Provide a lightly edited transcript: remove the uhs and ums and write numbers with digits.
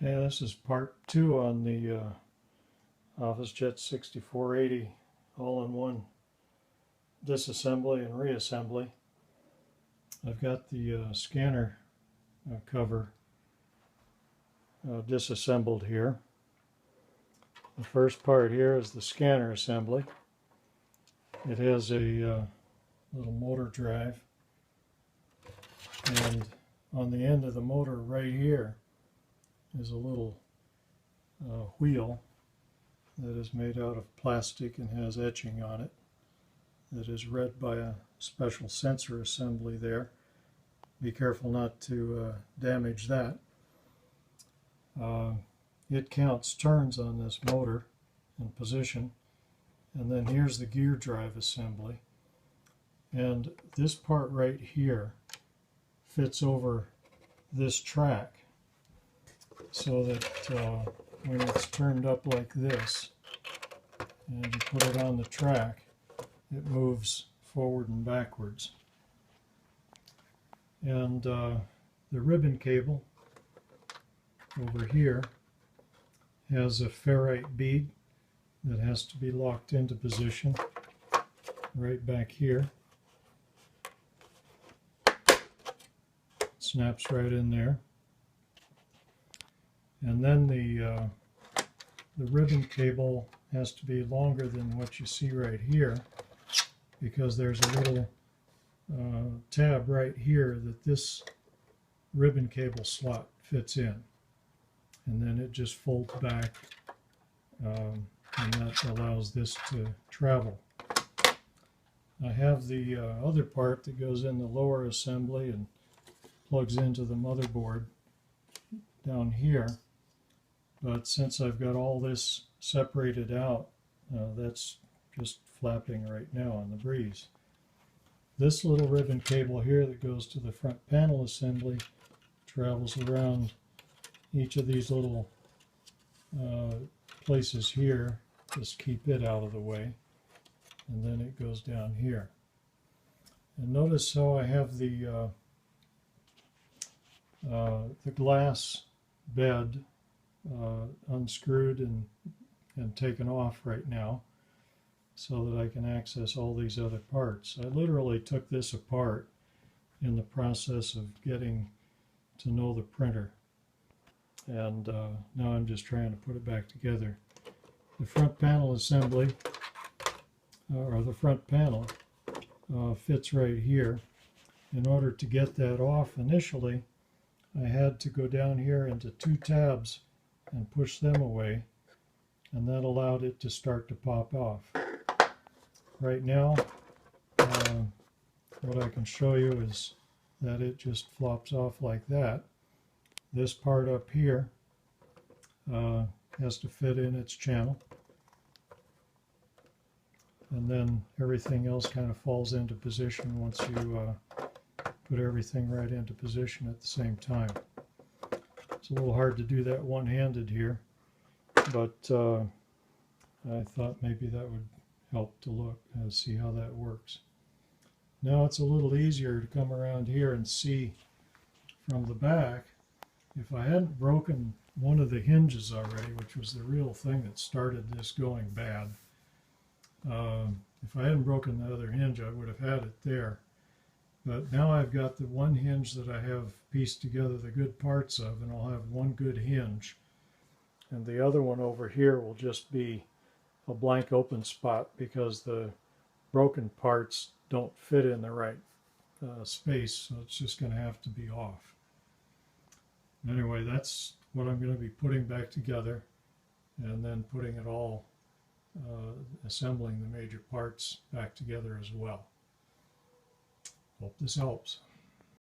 Okay, this is part 2 on the Office J6480 all-in-one disassembly and reassembly. I've got the scanner cover disassembled here. The first part here is the scanner assembly. It has a little motor drive, and on the end of the motor right here is a little wheel that is made out of plastic and has etching on it that is read by a special sensor assembly there. Be careful not to damage that. It counts turns on this motor and position, and then here's the gear drive assembly, and this part right here fits over this track so that when it's turned up like this and you put it on the track, it moves forward and backwards. And the ribbon cable over here has a ferrite bead that has to be locked into position right back here. It snaps right in there. And then the ribbon cable has to be longer than what you see right here, because there's a little tab right here that this ribbon cable slot fits in, and then it just folds back, and that allows this to travel. I have the other part that goes in the lower assembly and plugs into the motherboard down here, but since I've got all this separated out, that's just flapping right now on the breeze. This little ribbon cable here that goes to the front panel assembly travels around each of these little places here. Just keep it out of the way, and then it goes down here. And notice how I have the glass bed unscrewed and taken off right now, so that I can access all these other parts. I literally took this apart in the process of getting to know the printer, and now I'm just trying to put it back together. The front panel assembly, or the front panel, fits right here. In order to get that off initially, I had to go down here into 2 tabs and push them away, and that allowed it to start to pop off. Right now, what I can show you is that it just flops off like that. This part up here has to fit in its channel, and then everything else kind of falls into position once you put everything right into position at the same time. It's a little hard to do that one-handed here, but I thought maybe that would help to look and see how that works. Now it's a little easier to come around here and see from the back. If I hadn't broken one of the hinges already, which was the real thing that started this going bad, if I hadn't broken the other hinge, I would have had it there. But now I've got the one hinge that I have pieced together the good parts of, and I'll have one good hinge, and the other one over here will just be a blank open spot because the broken parts don't fit in the right space, so it's just going to have to be off. Anyway, that's what I'm going to be putting back together, and then putting it all, assembling the major parts back together as well. Hope this helps.